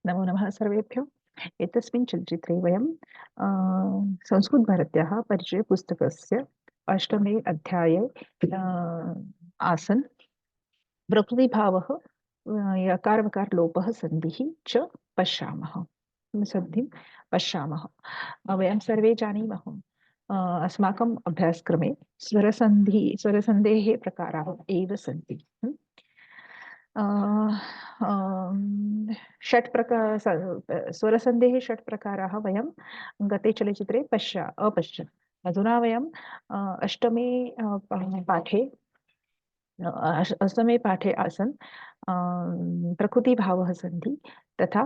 नमो नमः सर्वेभ्यो। एतस्मिन् चलच्चित्रे वयं संस्कृतभारत्याः परिचयपुस्तकस्य अष्टमे अध्याये आसन् प्रकृतिभावः यकारवकारलोपः सन्धिः च पश्यामः। सन्धिं पश्यामः। वयं सर्वे जानीमः अस्माकम् अभ्यासक्रमे स्वरसन्धेः प्रकाराः एव सन्ति। षट् प्रकार स्वरसन्धेः षट् प्रकाराः वयं गते चलचित्रे अपश्यन्। अधुना वयं अष्टमे पाठे अष्टमे पाठे आसन् प्रकृतिभावः सन्धि तथा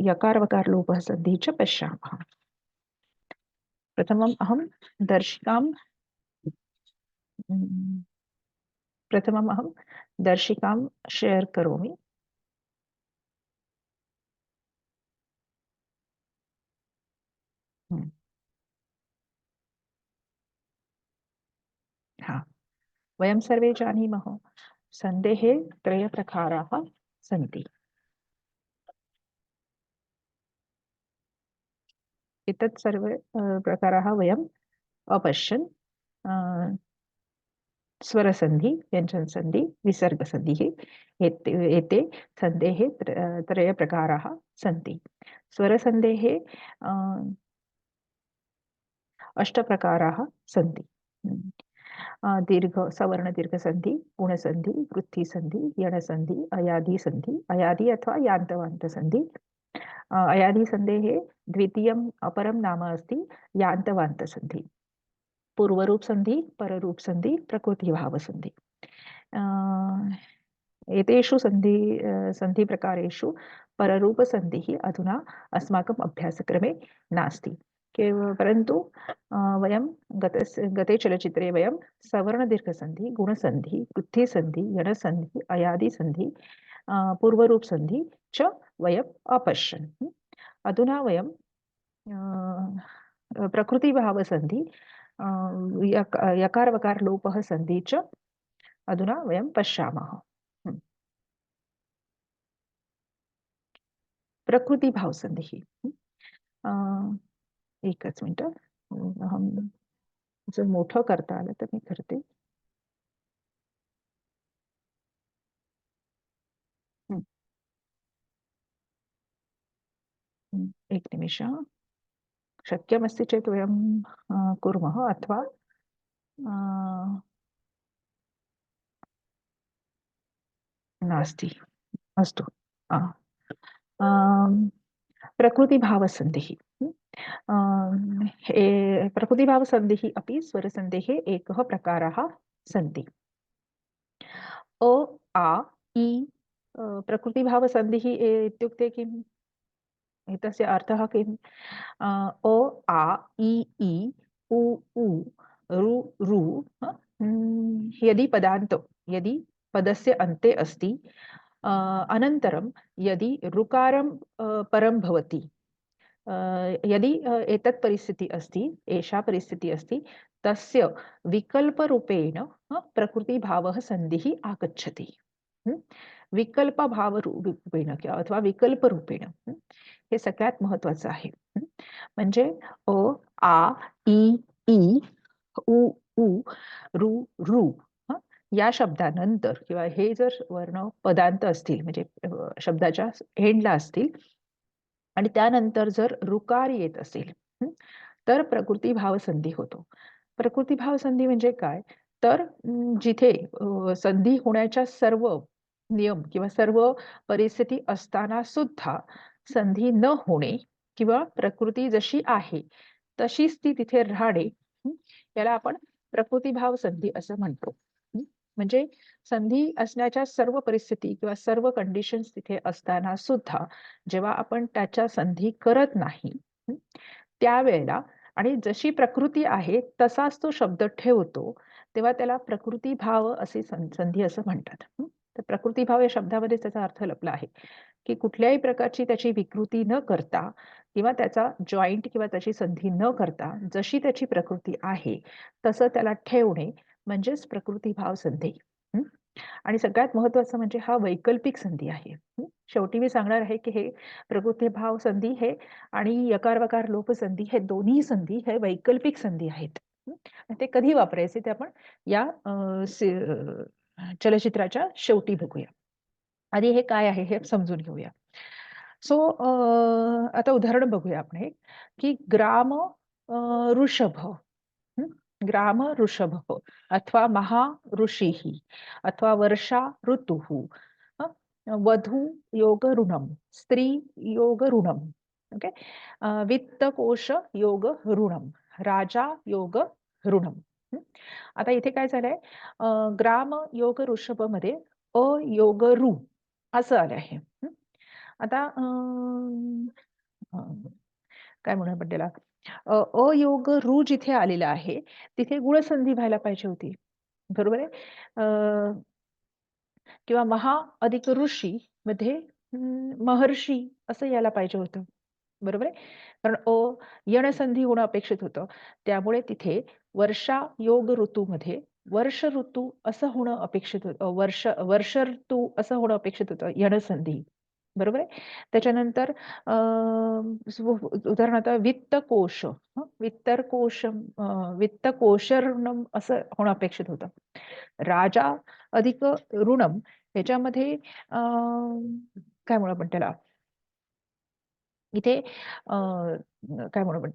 यकारवकारलोपः सन्धि च पश्यामः। प्रथमम् अहं दर्शिकां शेर् करोमि। हाँ, वयं सर्वे जानीमः सन्धेः त्रयप्रकाराः सन्ति। एतत् सर्वे प्रकाराः वयम् अपश्यन्। स्वरसन्धि, व्यञ्जनसन्धि, विसर्गसन्धिः एते सन्धेः त्रयप्रकाराः सन्ति। स्वरसन्धेः अष्टप्रकाराः सन्ति। दीर्घ सवर्ण दीर्घसन्धि, गुणसन्धि, वृत्तिसन्धि, यणसन्धि, अयादिसन्धि, अयादि अथवा यान्तवान्तसन्धि। अयादिसन्धेः द्वितीयम् अपरं नाम अस्ति यान्तवान्तसन्धि। पूर्वरूप संधि, पररूप संधि, प्रकृतिभाव संधि। एतेषु संधि प्रकारेषु पररूप संधिः अधुना अस्माकम् अभ्यासक्रमे नास्ति। परन्तु वयं गते चलचित्रे वयं सवर्णदीर्घसन्धि, गुणसन्धि, वृत्तिसन्धि, यणसन्धि, अयादिसन्धि, पूर्वरूपसन्धि च वयम् अपश्यन्। अधुना वयं प्रकृतिभावसन्धि, यकारवकारलोपः सन्धि च अधुना वयं पश्यामः। प्रकृतिभावसन्धिः। एकच मिनिट, अहं जर मोठं करता आलं तर मी करते. एक निमिष. शक्यमस्ति चेत् वयं कुर्मः अथवा नास्ति. अस्तु. प्रकृतिभावसन्धिः. प्रकृतिभावसन्धिः अपि स्वरसन्धेः एकः प्रकारः सन्ति. अ आ इ प्रकृतिभावसन्धिः इत्युक्ते किम्? एतस्य अर्थः किम्? अ आ इ ई उ ऊ रु रु यदि पदस्य अन्ते अस्ति, अनन्तरं यदि ऋकारं परं भवति, यदि एतत् परिस्थिति अस्ति, एषा परिस्थिति अस्ति, तस्य विकल्परूपेण प्रकृतिभावः सन्धिः आगच्छति. विकल्पभावरूपेण अथवा विकल्परूपेण हे सगळ्यात महत्त्वाचं आहे. म्हणजे अ आ इ ई उ उ रु रू या शब्दानंतर किंवा हे जर वर्ण पदांत असतील, म्हणजे शब्दाच्या एंडला असतील आणि त्यानंतर जर ऋकार येत असेल, तर प्रकृतिभाव संधी होतो. प्रकृतिभाव संधी म्हणजे काय? तर जिथे संधी होण्याच्या सर्व नियम किंवा सर्व परिस्थिती असताना सुद्धा संधी न होणे किंवा प्रकृती जशी आहे तशीच ती तिथे राहणे, याला आपण प्रकृतिभाव संधी असं म्हणतो. म्हणजे संधी असण्याच्या सर्व परिस्थिती किंवा सर्व कंडिशन्स तिथे असताना सुद्धा जेव्हा आपण त्याच्या संधी करत नाही, त्यावेळेला आणि जशी प्रकृती आहे तसाच तो शब्द ठेवतो, तेव्हा त्याला प्रकृतिभाव असे संधी असं म्हणतात. तर प्रकृतिभाव या शब्दामध्ये त्याचा अर्थ लपला आहे की कुठल्याही प्रकारची त्याची विकृती न करता किंवा त्याचा जॉईंट किंवा त्याची संधी न करता जशी त्याची प्रकृती आहे तसं त्याला ठेवणे म्हणजेच प्रकृतिभाव संधी. आणि सगळ्यात महत्वाचं म्हणजे हा वैकल्पिक संधी आहे. शेवटी मी सांगणार आहे, की हे प्रकृतिभाव संधी हे आणि यकार-वकार लोप संधी हे दोन्ही संधी हे वैकल्पिक संधी आहेत. आणि ते कधी वापरायचे ते आपण या चलचित्राच्या शेवटी बघूया. आधी हे काय आहे हे समजून घेऊया. सो आता उदाहरण बघूया आपण हे, की ग्राम ऋषभ. हं. ग्राम ऋषभः अथवा महाऋषिः अथवा वर्षा ऋतुः. हं. वधू योग ऋणम, स्त्री योग ऋणम. ओके. वित्तकोश योग ऋणम, राजा योग ऋणम. हं. आता इथे काय झालंय, ग्राम योग ऋषभमध्ये अ योग ऋ असं आलं आहे. आता काय म्हणूया आपण त्याला, अयोग ऋ जिथे आलेला आहे, तिथे गुणसंधी व्हायला पाहिजे होती. बरोबर आहे? किंवा महा अधिक ऋषी मध्ये महर्षी असं यायला पाहिजे होतं. बरोबर आहे? कारण यणसंधी होणं अपेक्षित होतं. त्यामुळे तिथे वर्षा योग ऋतूमध्ये वर्ष ऋतू असं होणं अपेक्षित होतं. वर्ष ऋतू असं होणं अपेक्षित होतं, यणसंधी. बरोबर आहे? त्याच्यानंतर उदाहरणार्थ वित्तकोश, वित्तकोशर्णम असं होणं अपेक्षित होतं. राजा अधिक ऋणम याच्यामध्ये काय म्हणू आपण त्याला, इथे काय म्हणू आपण,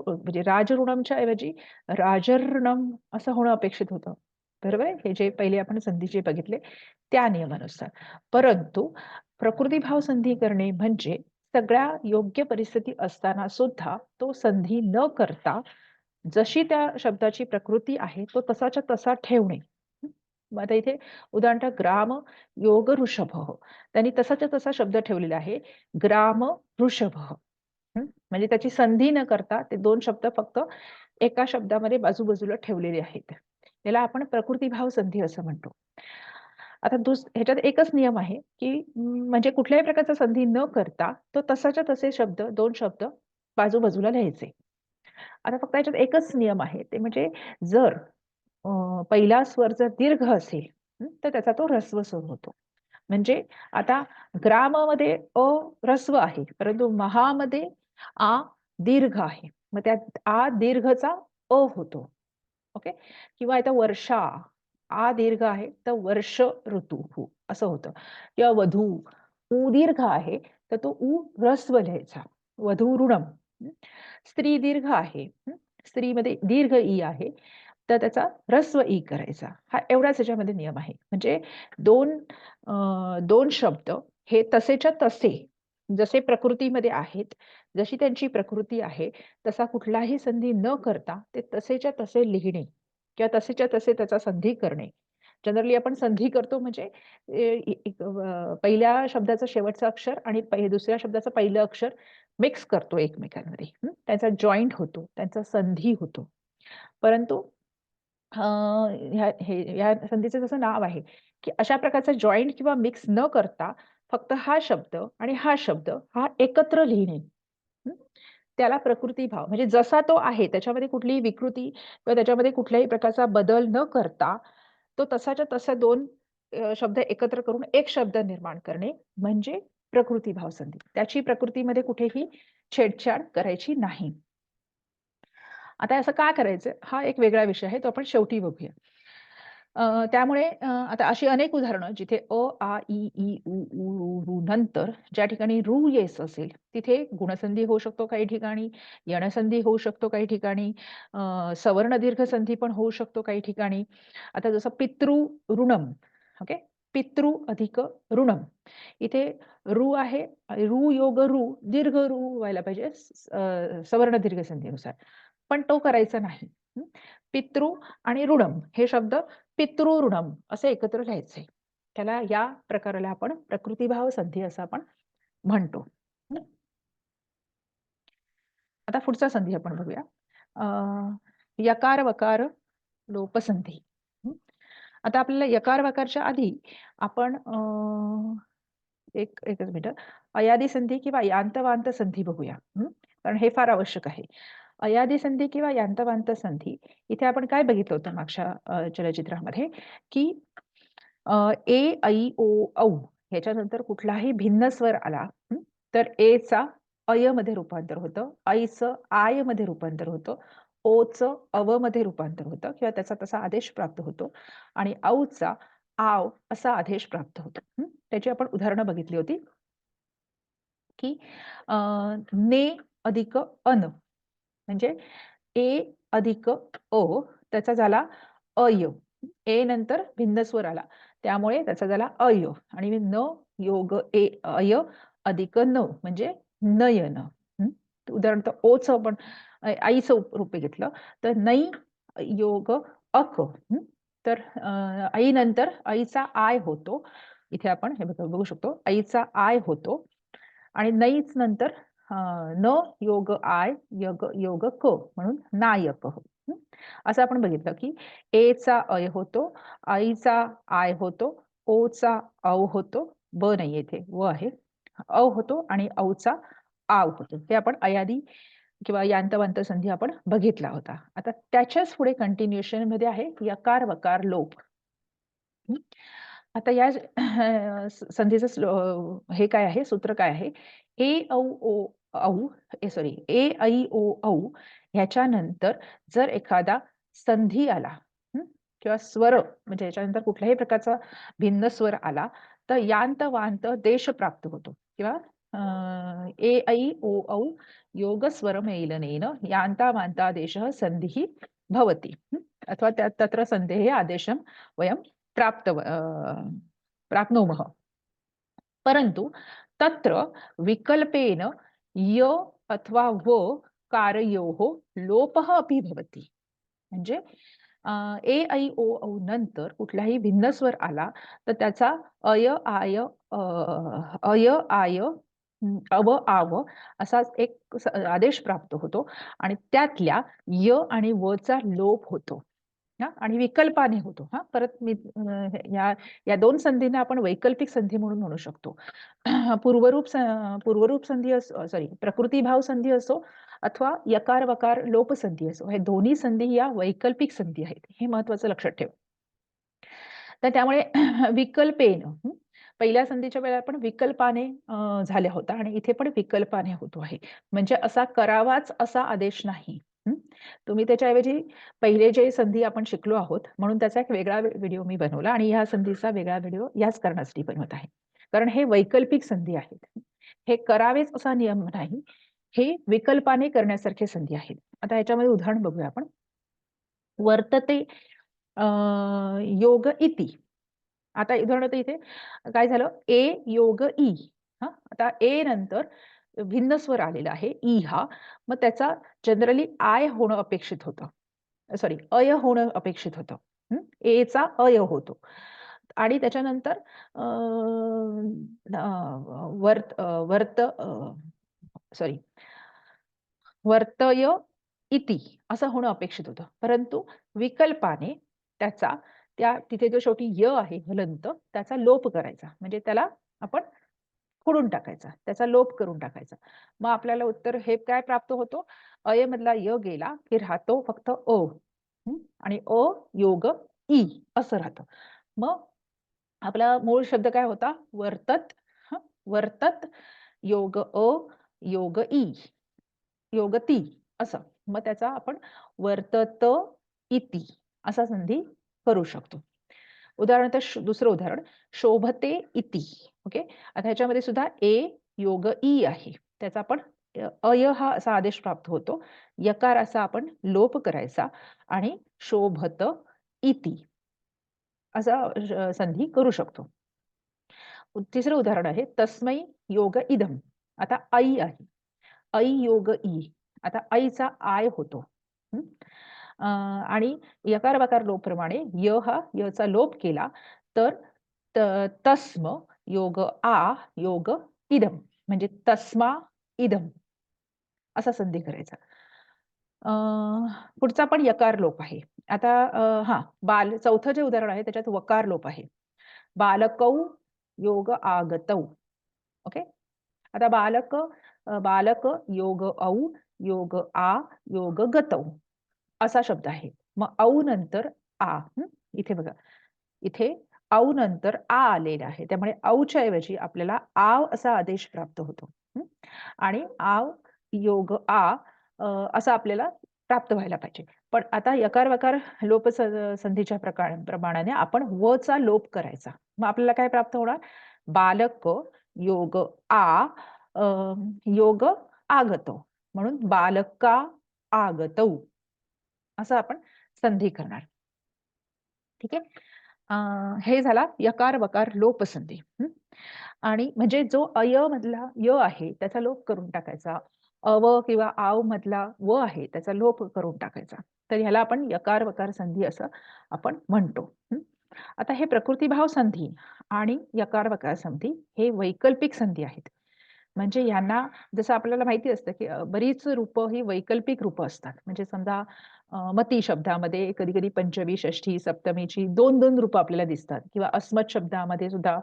म्हणजे राजऋणमच्या ऐवजी राजर्णम असं होणं अपेक्षित होतं. बरोबर आहे? हे जे पहिले आपण संधी जे बघितले त्या नियमानुसार. परंतु प्रकृतिभाव संधी करणे म्हणजे सगळ्या योग्य परिस्थिती असताना सुद्धा तो संधी न करता जशी त्या शब्दाची प्रकृती आहे तो तसाच्या तसा ठेवणे. मग आता इथे उदाहरणार्थ ग्राम योग ऋषभ, त्यांनी तसाच्या तसा शब्द ठेवलेला आहे, ग्राम ऋषभ. म्हणजे त्याची संधी न करता ते दोन शब्द फक्त एका शब्दामध्ये बाजूबाजूला ठेवलेले आहेत. याला आपण प्रकृतिभाव संधी असं म्हणतो. आता ह्याच्यात एकच नियम आहे, की म्हणजे कुठल्याही प्रकारचा संधी न करता तो तसाच्या तसे शब्द, दोन शब्द बाजूबाजूला लिहायचे. आता फक्त याच्यात एकच नियम आहे, ते म्हणजे जर पहिला स्वर जर दीर्घ असेल, तर त्याचा तो ऱ्हस्व स्वर होतो. म्हणजे आता ग्राममध्ये ऱ्हस्व आहे, परंतु महामध्ये आ दीर्घ आहे. मग त्यात आ दीर्घचा होतो. ओके. किंवा आता वर्षा, आ दीर्घ आहे, तर वर्ष ऋतू असं होतं. किंवा वधू, ऊ दीर्घ आहे, तर तो ऊ ऱ्हस्व लिहायचा, वधूऋणम. स्त्री दीर्घ आहे, स्त्रीमध्ये दीर्घ ई आहे, तर त्याचा ऱ्हस्व ई करायचा. हा एवढाच याच्यामध्ये नियम आहे. म्हणजे दोन शब्द हे तसेच्या तसे जसे प्रकृतीमध्ये आहेत, जशी त्यांची प्रकृती आहे, तसा कुठलाही संधी न करता ते तसेच्या तसे लिहिणे किंवा तसेच्या तसे त्याचा संधी करणे. जनरली आपण संधी करतो म्हणजे पहिल्या शब्दाचं शेवटचं अक्षर आणि दुसऱ्या शब्दाचं पहिलं अक्षर मिक्स करतो एकमेकांमध्ये. त्यांचा जॉइंट होतो, त्यांचा संधी होतो. परंतु ह्या संधीचं जसं नाव आहे, की अशा प्रकारचा जॉइंट किंवा मिक्स न करता फक्त हा शब्द आणि हा शब्द हा एकत्र लिहिणे. हं. त्याला प्रकृतिभाव म्हणजे जसा तो आहे त्याच्यामध्ये कुठलीही विकृती किंवा त्याच्यामध्ये कुठल्याही प्रकारचा बदल न करता तो तसाच्या तसा दोन शब्द एकत्र करून एक शब्द निर्माण करणे म्हणजे प्रकृतिभाव संधी. त्याची प्रकृतीमध्ये कुठेही छेडछाड करायची नाही. आता असं का करायचं? हा एक वेगळा विषय आहे. तो आपण शेवटी बघूया. त्यामुळे आता अशी अनेक उदाहरणं जिथे अ, आ, इ, ई, उ, ऊ, ऋ नंतर ज्या ठिकाणी ऋ येस असेल, तिथे गुणसंधी होऊ शकतो काही ठिकाणी, यणसंधी होऊ शकतो काही ठिकाणी, सवर्ण दीर्घ संधी पण होऊ शकतो काही ठिकाणी. आता जसं पितृ ऋणम, ओके? पितृ अधिक ऋणम. इथे ऋ आहे, ऋ योग ऋ, दीर्घ ऋ व्हायला पाहिजे सवर्ण दीर्घ संधीनुसार. पण तो करायचा नाही. पितृ आणि ऋणम हे शब्द पितृऋणम असे एकत्र लिहायचे. त्याला या प्रकाराला आपण प्रकृतिभाव संधी असं आपण म्हणतो. आता पुढचा संधी आपण बघूया. यकार वकार लोपसंधी. आता आपल्याला यकार वकारच्या आधी आपण एकच मिनिट, अयादी संधी किंवा यांतवांत संधी बघूया. कारण हे फार आवश्यक आहे. अयादी संधी किंवा यांतवांत संधी इथे आपण काय बघितलं होतं मागच्या चलचित्रामध्ये, की ए ऐ ओ औ ह्याच्यानंतर कुठलाही भिन्न स्वर आला तर एचा अय मध्ये रूपांतर होतं, ऐचं आय मध्ये रूपांतर होतं, ओचं अव मध्ये रूपांतर होतं किंवा त्याचा तसा आदेश प्राप्त होतो आणि औचा आव असा आदेश प्राप्त होतो. त्याची आपण उदाहरणं बघितली होती की ने अधिक अन म्हणजे ए अधिक अ त्याचा झाला अय. ए नंतर भिन्न स्वर आला त्यामुळे त्याचा झाला अय आणि न योग ए अय अधिक न म्हणजे नयन. उदाहरणार्थ ओच आपण आईचं रूप घेतलं तर नै योग अक. तर आई नंतर आईचा आय होतो. इथे आपण हे बघू शकतो आईचा आय होतो आणि नैच नंतर न योग आय योग योग क म्हणून नायक. असं आपण बघितलं की एचा अय होतो, आईचा आय होतो, ओचा औ होतो, ब नाही येथे व आहे, अ होतो आणि औचा आव होतो. हे आपण अयादी किंवा यांतवांत संधी आपण बघितला होता. आता त्याच्याच पुढे कंटिन्युएशन मध्ये आहे यकार वकार लोप. आता या संधीचं हे काय आहे सूत्र काय आहे ए औ ओ औ सॉरी ए ऐ ओ औ ह्याच्यानंतर जर एखादा संधी आला किंवा स्वर म्हणजे याच्यानंतर कुठल्याही प्रकारचा भिन्न स्वर आला तर यांत वांत देश प्राप्त होतो किंवा ए ऐ ओ औ योग स्वर मेलनेन यांता वांता देश संधी भवति अथवा तत्र संधेः आदेशं वयं प्राप्नोमः. परंतु तत्र विकल्पेन य अथवा व कारयोः लोपः अपि भवति. म्हणजे ए ऐ ओ औ नंतर कुठलाही भिन्न स्वर आला तर त्याचा अय आय अय आय अव आव असा एक आदेश प्राप्त होतो आणि त्यातल्या य आणि व चा लोप होतो आणि विकल्पाने होतो. परत मी या दोन संधींना आपण वैकल्पिक संधी म्हणून म्हणू शकतो. पूर्वरूप संधी असो सॉरी प्रकृतीभाव संधी असो अथवा यकार वकार लोप संधी असो हे दोन्ही संधी या वैकल्पिक संधी आहेत हे महत्वाचं लक्षात ठेव. तर त्यामुळे विकल्पेन पहिल्या संधीच्या वेळेला पण विकल्पाने झाल्या होता आणि इथे पण विकल्पाने होतो आहे म्हणजे असा करावाच असा आदेश नाही. तुम्ही त्याच्याऐवजी पहिले जे संधी आपण शिकलो आहोत म्हणून त्याचा एक वेगळा व्हिडिओ मी बनवला आणि ह्या संधीचा वेगळा व्हिडिओ याच कारणासाठी बनवत आहे कारण हे वैकल्पिक संधी आहेत. हे करावेच असा नियम नाही, हे विकल्पाने करण्यासारखे संधी आहेत. आता याच्यामध्ये उदाहरण बघूया आपण. वर्तते योग इति. आता उदाहरणार्थ इथे काय झालं ए योग ई. आता ए नंतर भिन्न स्वर आलेला आहे ई हा मग त्याचा जनरली आय होणं अपेक्षित होतं सॉरी अय होणं अपेक्षित होतं. एचा अय होतो आणि त्याच्यानंतर वर्त सॉरी वर्तय इति असं होणं अपेक्षित होतं परंतु विकल्पाने त्याचा त्या तिथे जो शेवटी य आहे हलंत त्याचा लोप करायचा म्हणजे त्याला आपण फोडून टाकायचा त्याचा लोप करून टाकायचा. मग आपल्याला उत्तर हे काय प्राप्त होतो अय मधला य गेला की राहतो फक्त अ आणि अ योग ई असं राहतं. मग आपला मूळ शब्द काय होता वर्तत. वर्तत योग अ योग ई योगती असं मग त्याचा आपण वर्तत इति असा संधी करू शकतो. उदाहरणार्थ दुसरं उदाहरण शोभते इति. ओके आता ह्याच्यामध्ये सुद्धा ए योग ई आहे त्याचा आपण अय हा असा आदेश प्राप्त होतो यकार असा आपण लोप करायचा आणि शोभत इति असा संधी करू शकतो. तिसरं उदाहरण आहे तस्मै योग इदम. आता आई आहे ऐ योग ई. आता ऐचा आय होतो आणि यकार वकार लोप प्रमाणे य हा यचा लोप केला तर तस्म योग आ योग इदम म्हणजे तस्मा इदम असा संधी करायचा. पुढचा पण यकार लोप आहे. आता चौथं जे उदाहरण आहे त्याच्यात वकार लोप आहे. बालकौ योग आगतौ. ओके आता बालक योग औ योग आ योग गतौ असा शब्द आहे. मग औ नंतर आ. इथे बघा इथे औ नंतर आ आलेला आहे, त्यामुळे औच्या ऐवजी आपल्याला आव असा आदेश प्राप्त होतो. आणि आव योग आ असं आपल्याला प्राप्त व्हायला पाहिजे. पण आता यकार वकार लोप संधीच्या प्रमाणाने आपण वचा लोप करायचा. मग आपल्याला काय प्राप्त होणार? बालक योग आ योग आगतो, म्हणून बालका आगतौ असं आपण संधी करणार. ठीक आहे. हे झाला यकार वकार लोप संधी. आणि म्हणजे जो अय मधला य आहे त्याचा लोप करून टाकायचा, अव किंवा आव मधला व आहे त्याचा लोप करून टाकायचा. तर ह्याला आपण यकार वकार संधी असं आपण म्हणतो. आता हे प्रकृतिभाव संधी आणि यकार वकार संधी हे वैकल्पिक संधी आहेत. म्हणजे यांना जसं आपल्याला माहिती असतं की बरीच रूपं ही वैकल्पिक रूपं असतात. म्हणजे समजा मती शब्दामध्ये कधी-कधी पंचमी, षष्ठी, सप्तमीची 2-2 रूपं आपल्याला दिसतात किंवा अस्मत् शब्दामध्ये सुद्धा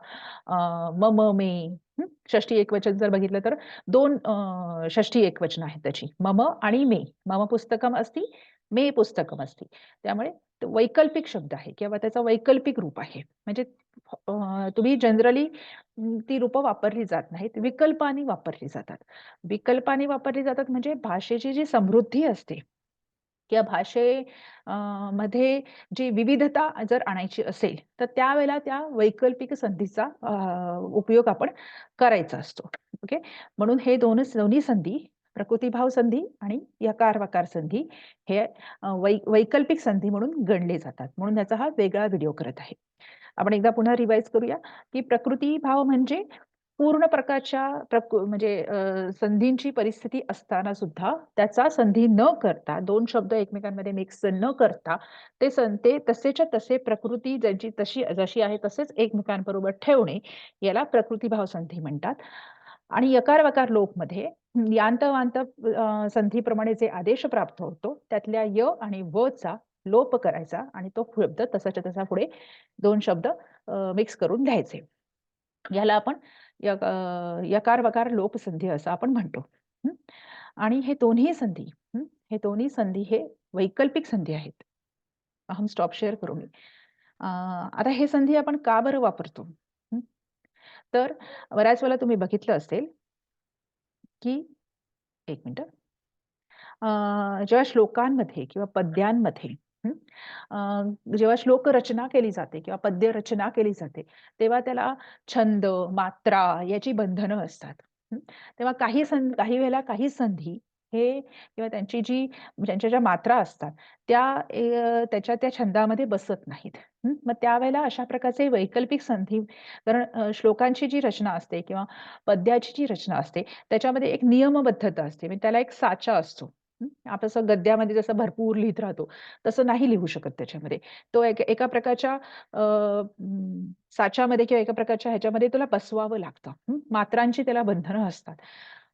मम, मे षष्ठी एकवचन जर बघितलं तर 2 षष्ठी एकवचन आहेत त्याची. मम आणि मे. मम पुस्तकम अस्ति, मे पुस्तकम अस्ति. त्यामुळे वैकल्पिक शब्द आहे किंवा त्याचं वैकल्पिक रूप आहे. म्हणजे तुम्ही जनरली ती रूपं वापरली जात नाहीत. विकल्पाने वापरली जातात. विकल्पाने वापरली जातात म्हणजे भाषेची जी समृद्धी असते किंवा मध्ये जी विविधता जर आणायची असेल, तर त्यावेळेला त्या वैकल्पिक संधीचा उपयोग आपण करायचा असतो. ओके. म्हणून हे दोन्ही संधी, प्रकृतिभाव संधी आणि यकार-वकार संधी हे वैकल्पिक संधी म्हणून गणले जातात. म्हणून त्याचा हा वेगळा व्हिडिओ करत आहे. आपण एकदा पुन्हा रिवाइज करूया, की प्रकृतिभाव म्हणजे पूर्ण प्रकारच्या म्हणजे संधींची परिस्थिती असताना सुद्धा त्याचा संधी न करता 2 शब्द एकमेकांमध्ये मिक्स न करता ते तसेच्या तसे प्रकृती ज्यांची जशी आहे तसेच एकमेकांबरोबर ठेवणे याला प्रकृतिभाव संधी म्हणतात. आणि यकार-वकार लोपमध्ये यांत-वांत संधीप्रमाणे जे आदेश प्राप्त होतो त्यातल्या य आणि व चा लोप करायचा आणि तो शब्द तसाच्या तसा पुढे 2 शब्द मिक्स करून घ्यायचे. याला आपण यकार-वकार लोप संधी असं आपण म्हणतो. आणि हे दोन्ही संधी हे वैकल्पिक संधी आहेत. अहम स्टॉप शेअर करू मी. आता हे संधी आपण का बरं वापरतो? तर बऱ्याच वेळेला तुम्ही बघितलं असेल, की एक मिनिट. जेव्हा श्लोकांमध्ये किंवा पद्यांमध्ये जेव्हा श्लोक रचना केली जाते किंवा पद्य रचना केली जाते, तेव्हा त्याला छंद, मात्रा याची बंधनं असतात. तेव्हा काही वेळेला काही संधी हे किंवा त्यांच्या ज्या मात्रा असतात त्याच्या त्या छंदामध्ये बसत नाहीत. मग त्यावेळेला अशा प्रकारचे वैकल्पिक संधी, कारण श्लोकांची जी रचना असते किंवा पद्याची जी रचना असते त्याच्यामध्ये एक नियमबद्धता असते. म्हणजे त्याला एक साचा असतो. आपण असं गद्यामध्ये जसं भरपूर लिहित राहतो, तसं नाही लिहू शकत त्याच्यामध्ये. तो एका प्रकारच्या साच्यामध्ये किंवा एका प्रकारच्या ह्याच्यामध्ये तुला बसवावं लागतं. मात्रांची त्याला बंधनं असतात.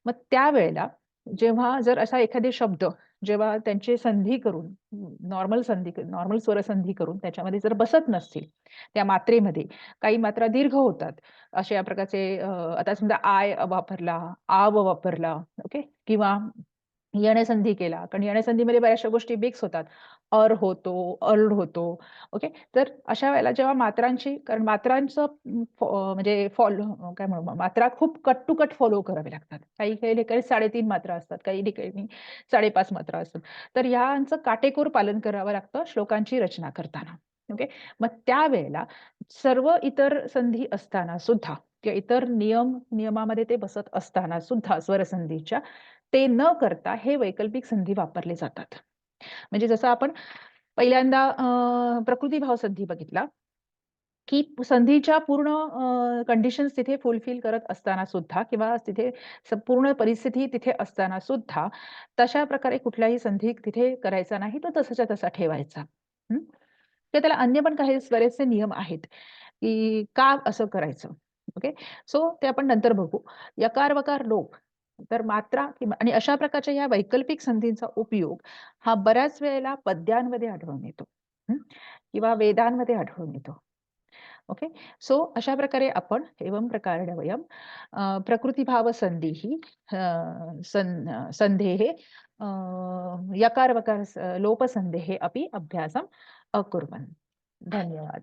मग त्यावेळेला जेव्हा जर असा एखादे शब्द जेव्हा त्यांची संधी करून नॉर्मल स्वरसंधी करून त्याच्यामध्ये जर बसत नसतील, त्या मात्रेमध्ये काही मात्रा दीर्घ होतात. अशा प्रकारचे आता समजा आय वापरला, आव वापरला, ओके किंवा यणसंधी केला. कारण यणसंधीमध्ये बऱ्याचशा गोष्टी मिक्स होतात. होतो, होतो. ओके. तर अशा वेळेला जेव्हा कारण मात्रांचं म्हणजे काय म्हणू मात्रा खूप कट टू कट फॉलो करावे लागतात. काही ठिकाणी 3.5 मात्रा असतात, काही ठिकाणी 5.5 मात्रा असतात. तर यांचं काटेकोर पालन करावं लागतं श्लोकांची रचना करताना. ओके. मग त्यावेळेला सर्व इतर संधी असताना सुद्धा किंवा इतर नियमामध्ये ते बसत असताना सुद्धा स्वरसंधीच्या ते न करता हे वैकल्पिक संधी वापरले जातात. म्हणजे जसं आपण पहिल्यांदा प्रकृतिभाव संधी बघितला, की संधीच्या पूर्ण कंडिशन्स तिथे फुलफिल करत असताना सुद्धा किंवा तिथे संपूर्ण परिस्थिती तिथे असताना सुद्धा तशा प्रकारे कुठलाही संधी तिथे करायचा नाही, तो तसाच्या तसा ठेवायचा. तर त्याला अन्य पण काही बरेचसे नियम आहेत, की का असं करायचं? ओके. सो ते आपण नंतर बघू. यकार-वकार लोप तर मात्रा किंवा आणि अशा प्रकारच्या या वैकल्पिक संधींचा उपयोग हा बऱ्याच वेळेला पद्यांमध्ये आढळून येतो. किंवा वेदांमध्ये आढळून येतो. ओके. सो अशा प्रकारे आपण एवं प्रकारेण वयं प्रकृतिभाव संधीः संधेः यकार-वकार लोपसन्धेः अपि अभ्यासम् अकुर्वन्. धन्यवाद.